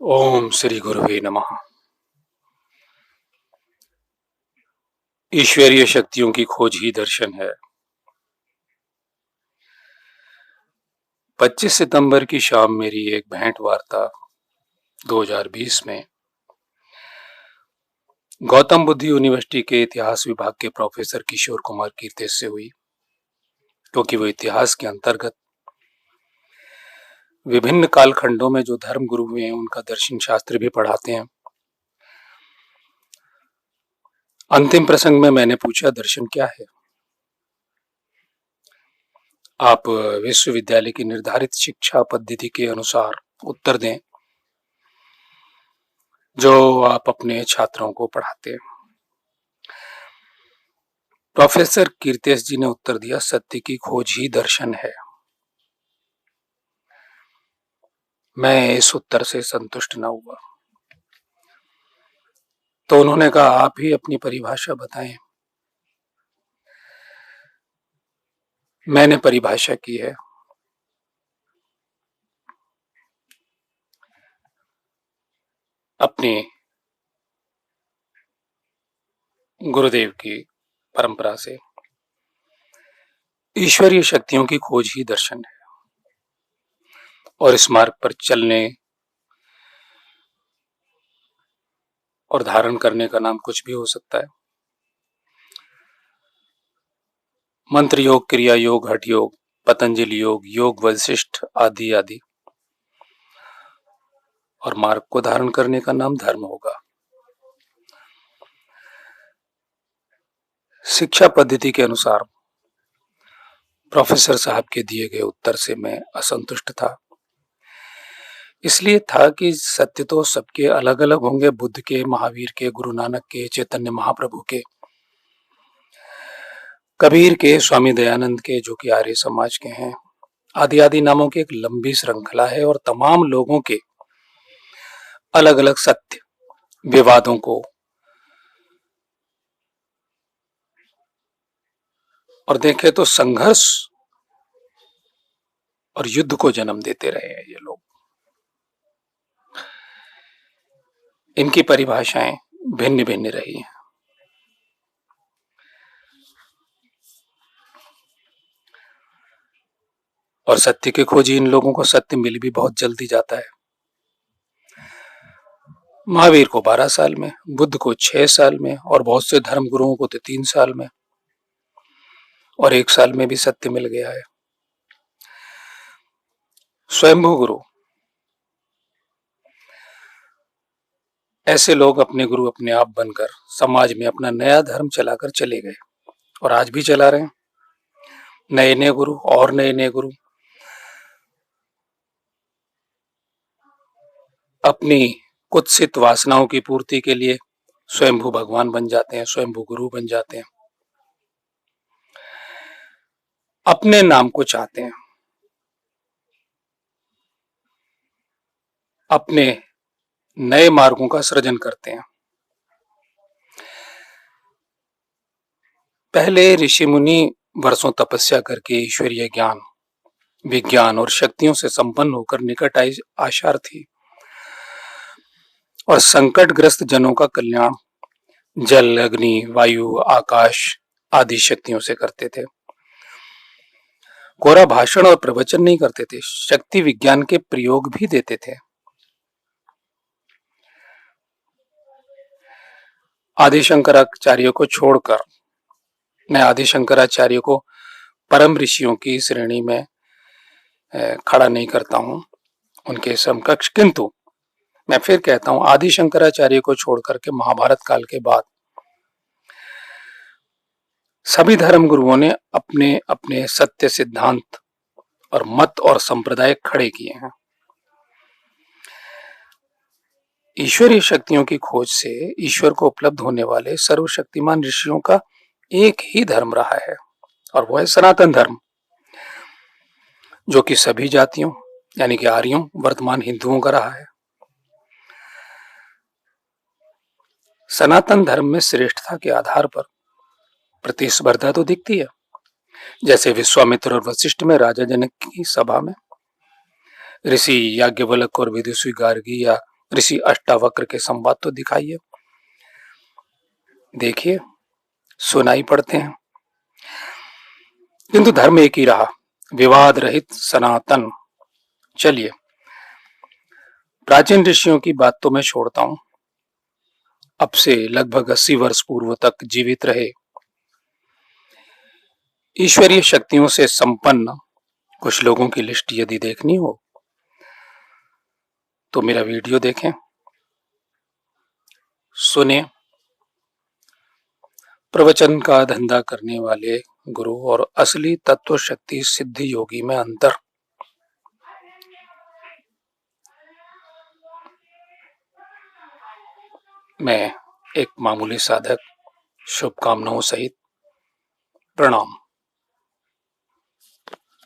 ओम श्री गुरुवे नमः। ईश्वरीय शक्तियों की खोज ही दर्शन है। 25 सितंबर की शाम मेरी एक भेंट वार्ता 2020 में गौतम बुद्ध यूनिवर्सिटी के इतिहास विभाग के प्रोफेसर किशोर कुमार कीर्तेश से हुई, क्योंकि वो इतिहास के अंतर्गत विभिन्न कालखंडों में जो धर्म गुरु हुए हैं उनका दर्शन शास्त्र भी पढ़ाते हैं। अंतिम प्रसंग में मैंने पूछा, दर्शन क्या है? आप विश्वविद्यालय की निर्धारित शिक्षा पद्धति के अनुसार उत्तर दें जो आप अपने छात्रों को पढ़ाते हैं। प्रोफेसर कीर्तेश जी ने उत्तर दिया, सत्य की खोज ही दर्शन है। मैं इस उत्तर से संतुष्ट न हुआ, तो उन्होंने कहा, आप ही अपनी परिभाषा बताएं। मैंने परिभाषा की है, अपने गुरुदेव की परंपरा से। ईश्वरीय शक्तियों की खोज ही दर्शन है, और इस मार्ग पर चलने और धारण करने का नाम कुछ भी हो सकता है। मंत्र योग, क्रिया योग, हठ योग, पतंजलि योग, योग वशिष्ठ आदि आदि, और मार्ग को धारण करने का नाम धर्म होगा। शिक्षा पद्धति के अनुसार प्रोफेसर साहब के दिए गए उत्तर से मैं असंतुष्ट था। इसलिए था कि सत्य तो सबके अलग अलग होंगे, बुद्ध के, महावीर के, गुरु नानक के, चैतन्य महाप्रभु के, कबीर के, स्वामी दयानंद के, जो कि आर्य समाज के हैं, आदि आदि नामों की एक लंबी श्रृंखला है, और तमाम लोगों के अलग अलग सत्य विवादों को और देखें तो संघर्ष और युद्ध को जन्म देते रहे हैं ये लोग। इनकी परिभाषाएं भिन्न भिन्न रही हैं। और सत्य की खोजी इन लोगों को सत्य मिल भी बहुत जल्दी जाता है। महावीर को 12 साल में, बुद्ध को 6 साल में, और बहुत से धर्म गुरुओं को तो 3 साल में, और 1 साल में भी सत्य मिल गया है। स्वयंभू गुरु, ऐसे लोग अपने गुरु अपने आप बनकर समाज में अपना नया धर्म चलाकर चले गए, और आज भी चला रहे हैं। नए नए गुरु और नए नए गुरु अपनी कुत्सित वासनाओं की पूर्ति के लिए स्वयंभू भगवान बन जाते हैं, स्वयंभू गुरु बन जाते हैं, अपने नाम को चाहते हैं, अपने नए मार्गों का सृजन करते हैं। पहले ऋषि मुनि वर्षों तपस्या करके ईश्वरीय ज्ञान, विज्ञान और शक्तियों से संपन्न होकर निकट आशार थी, और संकटग्रस्त जनों का कल्याण जल, अग्नि, वायु, आकाश आदि शक्तियों से करते थे। कोरा भाषण और प्रवचन नहीं करते थे, शक्ति विज्ञान के प्रयोग भी देते थे। आदि शंकराचार्य को छोड़कर मैं आदि शंकराचार्य को परम ऋषियों की श्रेणी में खड़ा नहीं करता हूं, उनके समकक्ष, किंतु मैं फिर कहता हूं, आदि शंकराचार्य को छोड़कर के महाभारत काल के बाद सभी धर्म गुरुओं ने अपने अपने सत्य सिद्धांत और मत और संप्रदाय खड़े किए हैं। ईश्वरीय शक्तियों की खोज से ईश्वर को उपलब्ध होने वाले सर्वशक्तिमान ऋषियों का एक ही धर्म रहा है, और वह है सनातन धर्म, जो कि सभी जातियों यानी कि आर्यों, वर्तमान हिंदुओं का रहा है। सनातन धर्म में श्रेष्ठता के आधार पर प्रतिस्पर्धा तो दिखती है, जैसे विश्वामित्र और वशिष्ठ में राजा जनक की सभा में ऋषि याज्ञवल्क्य और विदुषी गार्गी, या ऋषि अष्टावक्र के संवाद तो दिखाइए, देखिए, सुनाई पड़ते हैं। किंतु धर्म एक ही रहा, विवाद रहित सनातन। चलिए, प्राचीन ऋषियों की बात तो मैं छोड़ता हूं, अब से लगभग 80 वर्ष पूर्व तक जीवित रहे ईश्वरीय शक्तियों से संपन्न कुछ लोगों की लिस्ट यदि देखनी हो तो मेरा वीडियो देखें, सुने। प्रवचन का धंधा करने वाले गुरु और असली तत्व शक्ति सिद्धि योगी में अंतर। मैं एक मामूली साधक, शुभकामनाओं सहित प्रणाम।